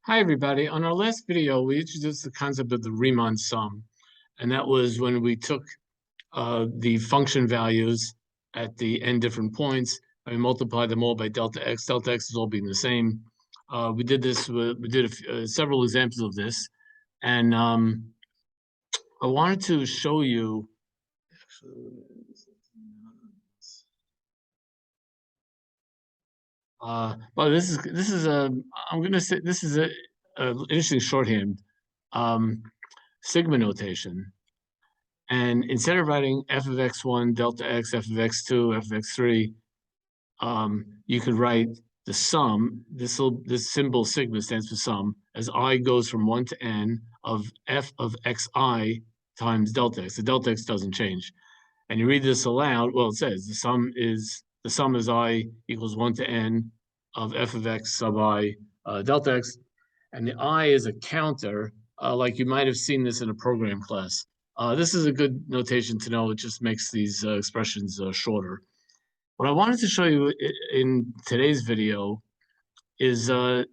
Hi, everybody. On our last video, we introduced the concept of the Riemann sum, and that was when we took the function values at the n different points and we multiplied them all by delta x. Delta x is all being the same. We did this. We did several examples of this, and I wanted to show you. Well, this is a. I'm going to say this is a interesting shorthand, sigma notation. And instead of writing f of x1 delta x, f of x2, f of x3, you could write the sum. This symbol sigma stands for sum, as I goes from 1 to n of f of xi times delta x. The delta x doesn't change. And you read this aloud, well, it says the sum is I equals 1 to n of f of x sub I delta x. And the I is a counter, like you might have seen this in a program class. This is a good notation to know. It just makes these expressions shorter. What I wanted to show you in today's video is a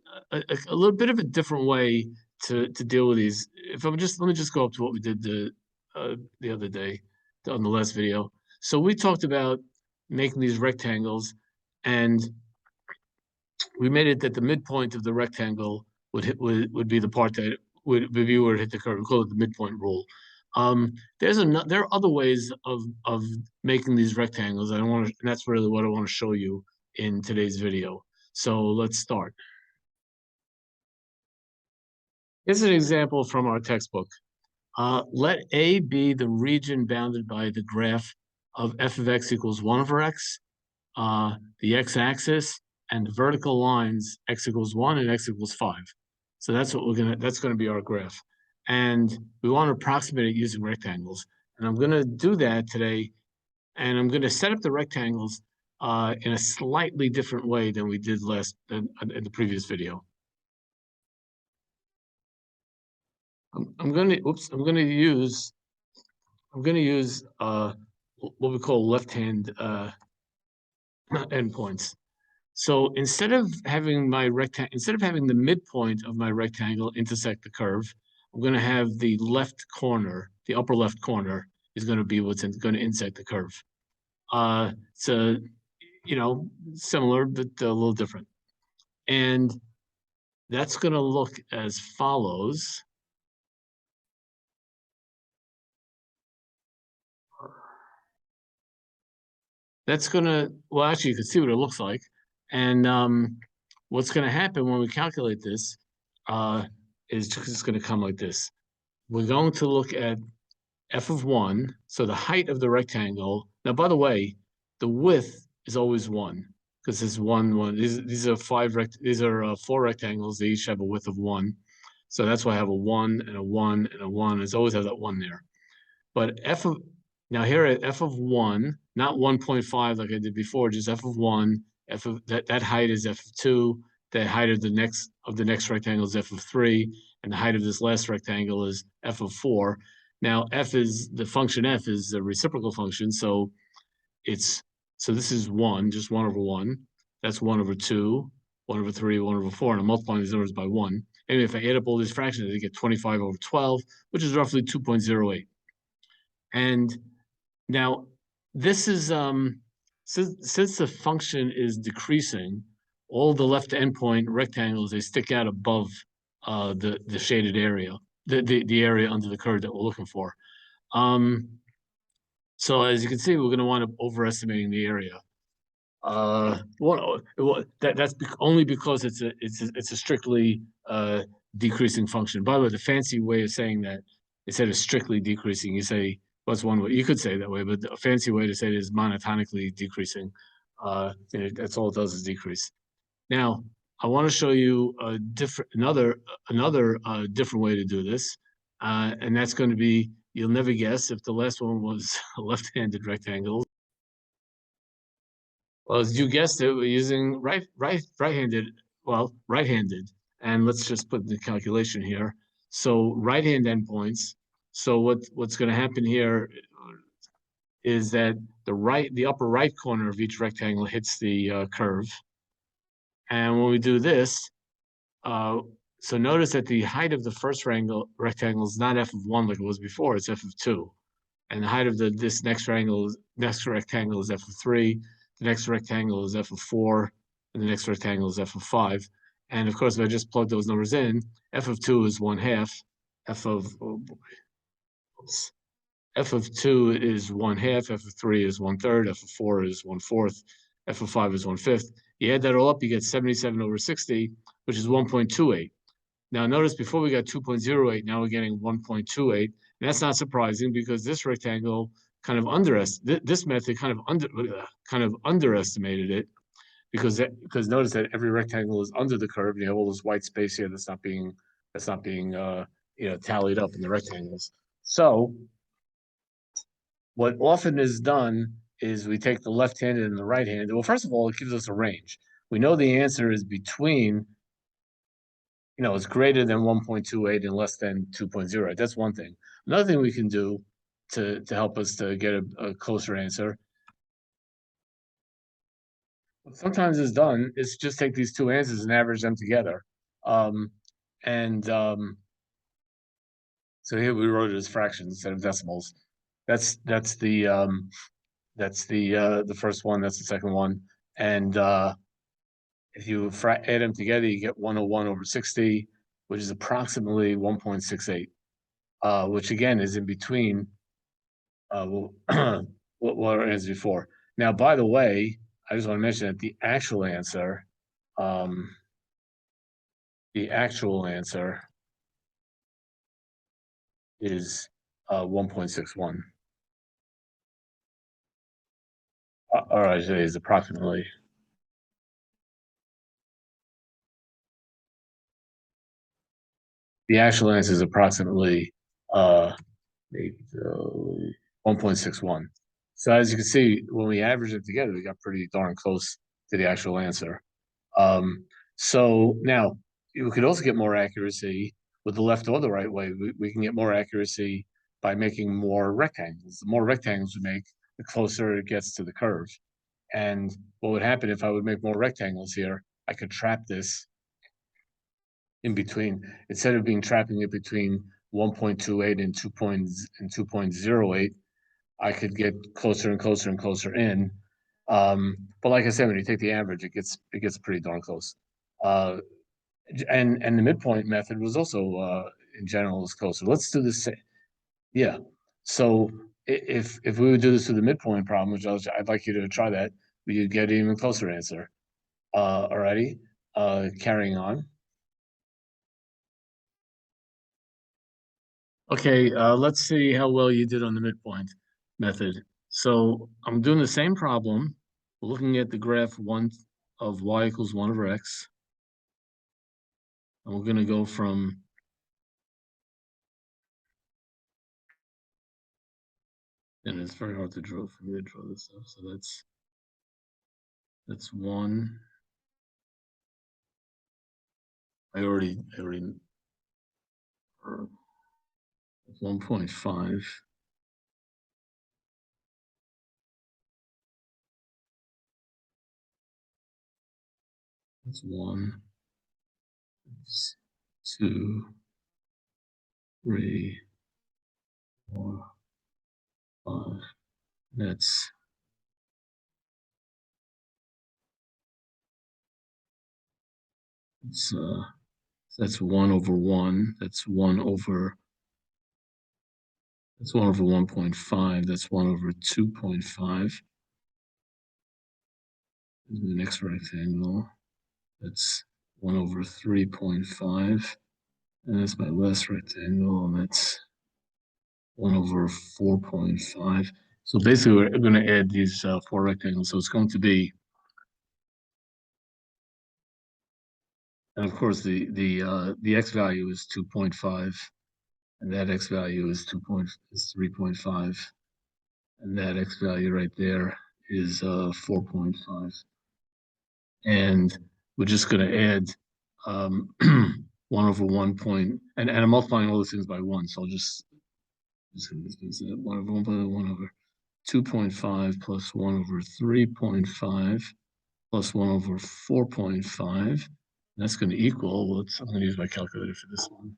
little bit of a different way to deal with these. Let me just go up to what we did the other day on the last video. So we talked about making these rectangles, and we made it that the midpoint of the rectangle would be the part that would if you were to hit the curve. We call it the midpoint rule. There are other ways of making these rectangles. And that's really what I want to show you in today's video. So let's start. Here's an example from our textbook. Let A be the region bounded by the graph of f of x equals 1 over x, the x-axis, and the vertical lines x equals 1 and x equals 5. So that's gonna be our graph. And we want to approximate it using rectangles. And I'm gonna do that today, and I'm gonna set up the rectangles in a slightly different way than we did in the previous video. I'm gonna use what we call left-hand endpoints. So instead of having the midpoint of my rectangle intersect the curve, I'm going to have the left corner, the upper left corner, is going to be what's going to intersect the curve. So, similar but a little different, and that's going to look as follows. Well, actually, you can see what it looks like. And what's going to happen when we calculate this is just going to come like this. We're going to look at f of 1, so the height of the rectangle. Now, by the way, the width is always 1, because it's 1. These are 4 rectangles. They each have a width of 1. So that's why I have a 1 and a 1 and a 1. It's always have that 1 there. But now here at f of 1, not 1.5 like I did before, just f of 1, that height is f of 2, the height of the next rectangle is f of 3, and the height of this last rectangle is f of 4. Now the function f is the reciprocal function, so this is 1, just 1 over 1. That's 1 over 2, 1 over 3, 1 over 4, and I'm multiplying these numbers by 1. And if I add up all these fractions, I get 25 over 12, which is roughly 2.08. And now this is since the function is decreasing, all the left endpoint rectangles, they stick out above the shaded area, the area under the curve that we're looking for. So as you can see, we're going to wind up overestimating the area. That's only because it's a strictly decreasing function. By the way, the fancy way of saying that, instead of strictly decreasing, you say, what's one way? You could say it that way, but a fancy way to say it is monotonically decreasing. That's all it does is decrease. Now, I want to show you another different way to do this, and that's going to be, you'll never guess if the last one was a left-handed rectangle. Well, as you guessed it, we're using right-handed. Well, right-handed, and let's just put the calculation here. So right-hand endpoints. So what's going to happen here is that the upper right corner of each rectangle hits the curve, and when we do this, So notice that the height of the first rectangle is not f of 1 like it was before, it's f of 2. And the height of this next rectangle is f of 3. The next rectangle is f of 4. And the next rectangle is f of 5. And of course, if I just plug those numbers in, f of 2 is 1/2. F of, oh boy, oops. F of 2 is 1/2, f of 3 is 1/3, f of 4 is 1/4, f of 5 is 1/5. You add that all up, you get 77 over 60, which is 1.28. Now notice before we got 2.08, now we're getting 1.28. And that's not surprising because this rectangle kind of this method kind of underestimated it because notice that every rectangle is under the curve and you have all this white space here that's not being tallied up in the rectangles. So what often is done is we take the left-handed and the right-handed. Well, first of all, it gives us a range. We know the answer is between, it's greater than 1.28 and less than 2.0. That's one thing. Another thing we can do to help us to get a closer answer, what sometimes is done is just take these two answers and average them together. So here we wrote it as fractions instead of decimals. That's the first one. That's the second one. And if you add them together, you get 101 over 60, which is approximately 1.68, which again is in between what our answer before. Now, by the way, I just want to mention that the actual answer is 1.61. All right, it is approximately. The actual answer is approximately maybe 1.61. So as you can see, when we average it together, we got pretty darn close to the actual answer. So now we could also get more accuracy with the left or the right way. We can get more accuracy by making more rectangles. The more rectangles we make, the closer it gets to the curve. And what would happen if I would make more rectangles here? I could trap this in between, instead of trapping it between 1.28 and 2.08, I could get closer and closer and closer in. But like I said, when you take the average, it gets pretty darn close. And the midpoint method was also in general is closer. Let's do this. Yeah. So if we would do this with the midpoint problem, which I'd like you to try that, you'd get an even closer answer. Alrighty. Carrying on. Okay, let's see how well you did on the midpoint method. So I'm doing the same problem. We're looking at the graph 1 of y equals 1 over x. And we're going to go from, and it's very hard to draw for me to draw this stuff. So that's 1. I already 1.5. That's 1. That's 2, 3, 4, 5. That's 1 over 1. That's 1 over 1.5. That's 1 over 2.5. The next rectangle. That's 1 over 3.5. And that's my last rectangle, and that's 1 over 4.5. So basically, we're going to add these 4 rectangles. So it's going to be, and of course, the x value is 2.5, and that x value is 3.5, and that x value right there is 4.5. And we're just going to add 1 over 1 point, and I'm multiplying all these things by 1. So I'll just 1 over 1 over 2.5 plus 1 over 3.5 plus 1 over 4.5. That's going to equal, well, I'm going to use my calculator for this one.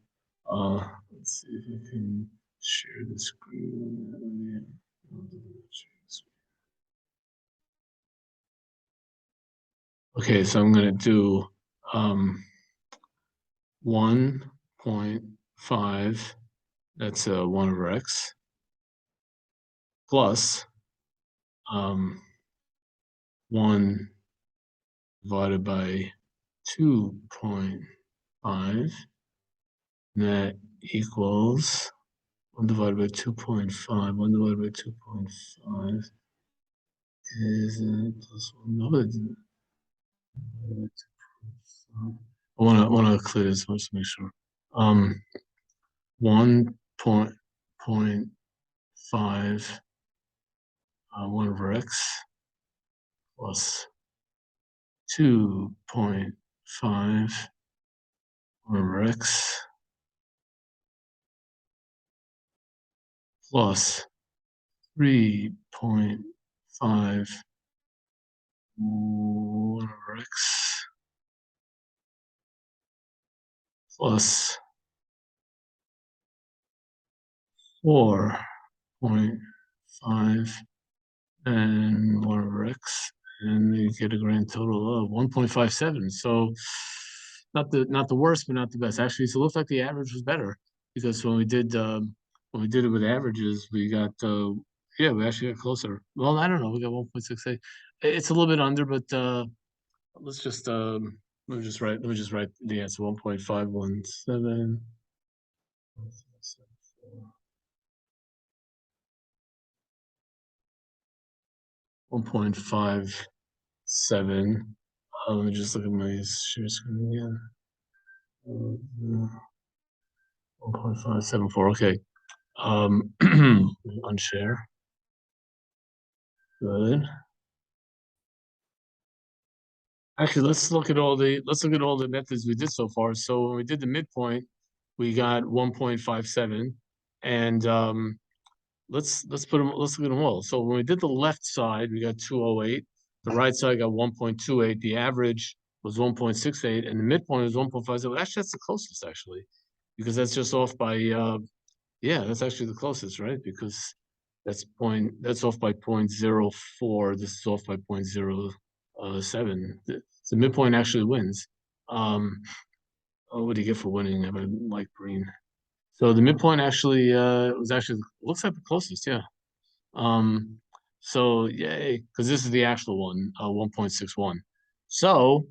Let's see if I can share the screen. Okay, so I'm going to do 1.5, that's 1 over x, plus 1 divided by 2.5, that equals 1 divided by 2.5. 1 divided by 2.5 is plus 1. No, I want to clear this one to make sure. 1.5 1 over x plus 2.5 over x plus 3.5 1 over x plus 4.5 and 1 over x, and you get a grand total of 1.57. So not the worst, but not the best. Actually, so it looks like the average was better, because when we did it with averages, we got yeah, we actually got closer. Well, I don't know, we got 1.68. It's a little bit under, but let's just let me just write the answer. 1.517. 1.57. Let me just look at my share screen again. 1.574. Okay. Unshare. Good. Actually, let's look at all the methods we did so far. So when we did the midpoint, we got 1.57, and let's look at them all. So when we did the left side, we got 208. The right side got 1.28. The average was 1.68, and the midpoint was 1.57. Actually, that's the closest, actually, because that's just off by yeah, that's actually the closest, right? Because that's off by 0.04. This is off by 0.07. The midpoint actually wins. Oh, what do you get for winning? I mean, like green. So the midpoint actually was actually looks like the closest, yeah. Um, so yay, because this is the actual one, 1.61. So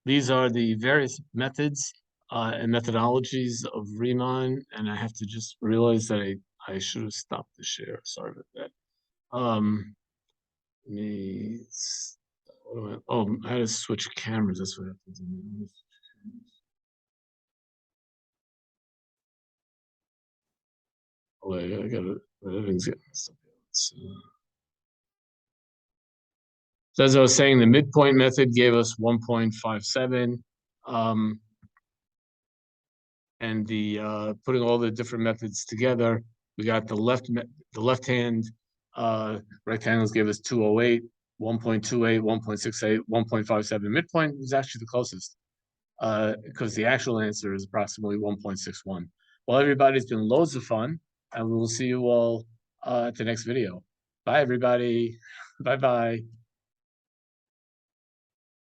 these are the various methods and methodologies of Riemann, and I have to just realize that I should have stopped the share. Sorry about that. Let me, oh, I had to switch cameras. That's what I have to do. Oh, wait, I got it. Everything's getting messed up. So as I was saying, the midpoint method gave us 1.57. And the putting all the different methods together, we got the left hand rectangles gave us 208, 1.28, 1.68, 1.57. Midpoint is actually the closest because the actual answer is approximately 1.61. Well, everybody, it's been loads of fun, and we will see you all at the next video. Bye, everybody. Bye-bye.